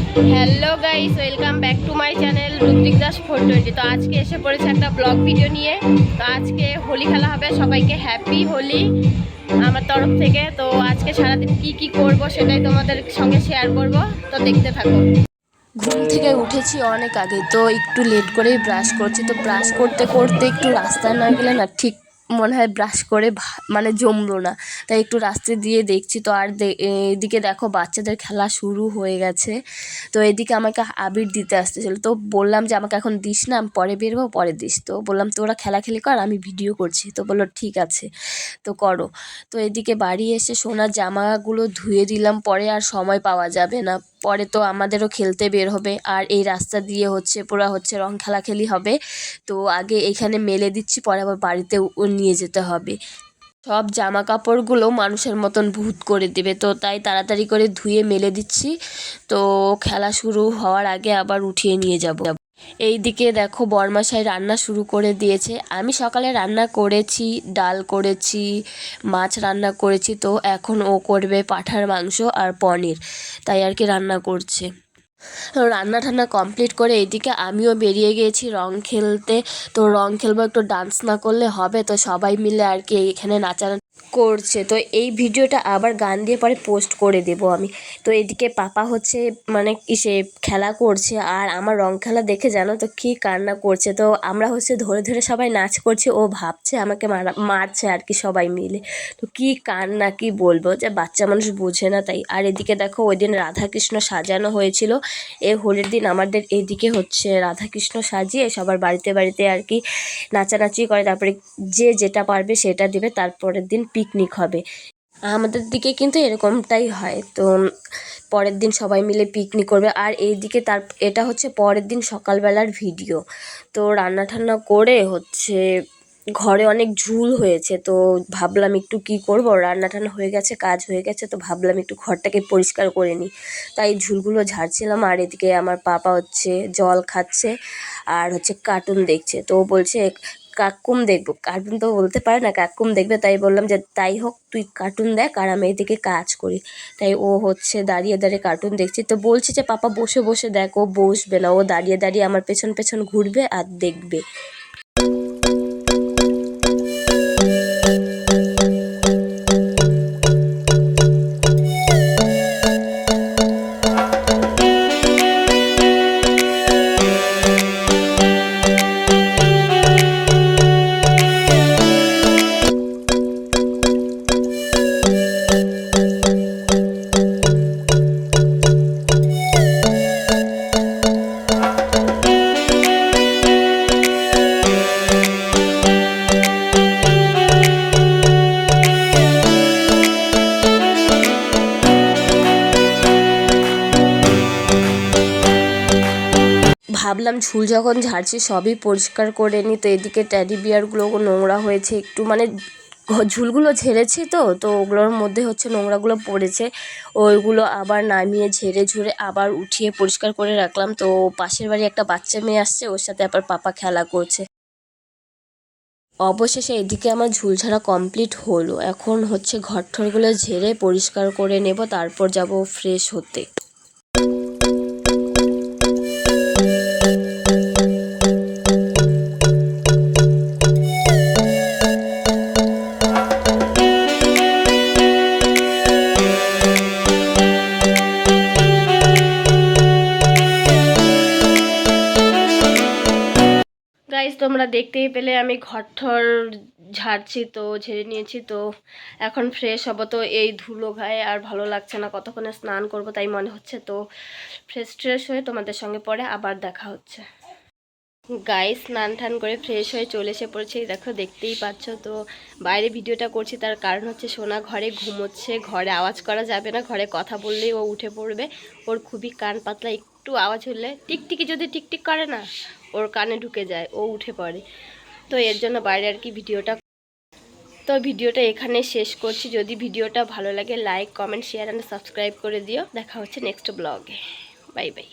Hello guys, welcome back to my channel Rudrik Das 420। তো আজকে এসে পড়েছে একটা ব্লগ ভিডিও নিয়ে। তো আজকে হোলি খেলা হবে, সবাইকে হ্যাপি হোলি আমার তরফ থেকে। তো আজকে সারাদিন কি করব সেটাই তোমাদের সঙ্গে শেয়ার করব, তো দেখতে থাকো। ঘুম থেকে উঠেছি অনেক আগে, তো একটু লেট করেই ব্রাশ করছি। তো ব্রাশ করতে করতে একটু রাস্তায় না গেলে না ঠিক মনে হয় ব্রাশ করে মানে জমলো না, তাই একটু রাস্তা দিয়ে দেখছি। তো আর এদিকে দেখো বাচ্চাদের খেলা শুরু হয়ে গেছে। তো এদিকে আমাকে আবির দিতে আসতেছিল, তো বললাম যে আমাকে এখন দিস না, আমি পরে বেরবো, পরে দিস। তো বললাম তোরা খেলাখেলি কর, আমি ভিডিও করছি। তো বললো ঠিক আছে, তো করো। তো এদিকে বাড়ি এসে সোনার জামাগুলো ধুয়ে দিলাম, পরে আর সময় পাওয়া যাবে না, পরে তো আমাদেরও খেলতে বের হবে। আর এই রাস্তা দিয়ে পুরো রং খেলাখেলি হবে। তো আগে এখানে মেলে দিচ্ছি, পরে আবার বাড়িতে নিয়ে যেতে হবে। সব জামা কাপড়গুলো মানুষের মতন ভূত করে দেবে, তো তাই তাড়াতাড়ি করে ধুয়ে মেলে দিচ্ছি। তো খেলা শুরু হওয়ার আগে আবার উঠিয়ে নিয়ে যাব। এই দিকে দেখো বরমাশাই রান্না শুরু করে দিয়েছে। আমি সকালে রান্না করেছি, ডাল করেছি, মাছ রান্না করেছি। তো এখন ও করবে পাঁঠার মাংস আর পনির, তাই আর কি রান্না করছে। রান্না ঠান্না কমপ্লিট করে এইদিকে আমিও বেরিয়ে গিয়েছি রং খেলতে। তো রং খেলবো, একটু ডান্স না করলে হবে। তো সবাই মিলে আর কি এখানে নাচানাচি করছে। তো এই ভিডিওটা আবার গান দিয়ে পরে পোস্ট করে দেব আমি। তো এদিকে পাপা মানে খেলা করছে, আর আমার রং খেলা দেখে জানো তো কি কান্না করছে। তো আমরা ধরে ধরে সবাই নাচ করছি, ও ভাবছে আমাকে মারছে আর কি সবাই মিলে। তো কি কান্না, কি বলবো, যে বাচ্চা মানুষ বোঝে না তাই। আর এদিকে দেখো ওই দিন রাধাকৃষ্ণ সাজানো হয়েছিল। এই হোলির দিন আমাদের এইদিকে রাধাকৃষ্ণ সাজিয়ে সবার বাড়িতে বাড়িতে আর কি নাচানাচি করে, তারপরে যে যেটা পারবে সেটা দেবে, তারপরের দিন পিকনিক হবে। আমাদের দিকে কিন্তু এরকমটাই হয়। তো পরের দিন সবাই মিলে পিকনিক করবে। আর এইদিকে এটা পরের দিন সকালবেলার ভিডিও। তো রান্না ঠান্না করে ঘরে অনেক ঝুল হয়েছে। তো ভাবলাম একটু কি করব, রান্না টান্না হয়ে গেছে, কাজ হয়ে গেছে, তো ভাবলাম একটু ঘরটাকে পরিষ্কার করে নিই, তাই ঝুলগুলো ঝাড়ছিলাম। আর এদিকে আমার পাপা জল খাচ্ছে আর কার্টুন দেখছে। তো বলছে কাকুম দেখবো, কার্টুন তো বলতে পারে না, কাকুম দেখবে। তাই বললাম যে তাই হোক, তুই কার্টুন দেখ আর আমি এদিকে কাজ করি। তাই ও দাঁড়িয়ে দাঁড়িয়ে কার্টুন দেখছি। তো বলছি যে পাপা বসে বসে দেখ, ও বসবে না, ও দাঁড়িয়ে দাঁড়িয়ে আমার পেছন পেছন ঘুরবে আর দেখবে। ভাবলাম ঝুল যখন ঝাড়ছি সবই পরিষ্কার করে নিই। তো এদিকে ট্যাডি বিয়ারগুলো নোংরা হয়েছে একটু, মানে ঝুলগুলো ঝেড়েছি, তো ওগুলোর মধ্যে নোংরাগুলো পড়েছে। ওইগুলো আবার নামিয়ে ঝেড়ে ঝুড়ে আবার উঠিয়ে পরিষ্কার করে রাখলাম। তো পাশের বাড়ি একটা বাচ্চা মেয়ে আসছে, ওর সাথে আবার পাপা খেলা করছে। অবশেষে এদিকে আমার ঝুল ঝাড়া কমপ্লিট হলো। এখন ঘর ঠরগুলো ঝেড়ে পরিষ্কার করে নেব, তারপর যাব ফ্রেশ হতে। গাইস, তোমরা দেখতেই পেলে আমি ঘরঠর ঝাড়ছি, তো ঝেড়ে নিয়েছি। তো এখন ফ্রেশ হব। তো এই ধুলো গায়ে আর ভালো লাগছে না, কতক্ষণে স্নান করব তাই মনে হচ্ছে। তো ফ্রেশ হয়ে তোমাদের সঙ্গে পরে আবার দেখা হচ্ছে। গাইস, স্নান টান করে ফ্রেশ হয়ে চলে এসে পড়েছি, দেখো দেখতেই পাচ্ছ। তো বাইরে ভিডিওটা করছি, তার কারণ সোনা ঘরে ঘুমোচ্ছে, ঘরে আওয়াজ করা যাবে না, ঘরে কথা বললেই ও উঠে পড়বে। ওর খুবই কান পাতলা, একটু আওয়াজ হলে টিকটিকি যদি টিকটিক করে না, ওর কানে ঢুকে যায়, ও উঠে পড়ে। তো এর জন্য বাইরে আর কি ভিডিওটা এখানে শেষ করছি। যদি ভিডিওটা ভালো লাগে like comment share and subscribe করে দিও। দেখা হচ্ছে নেক্সট ব্লগে। Bye bye.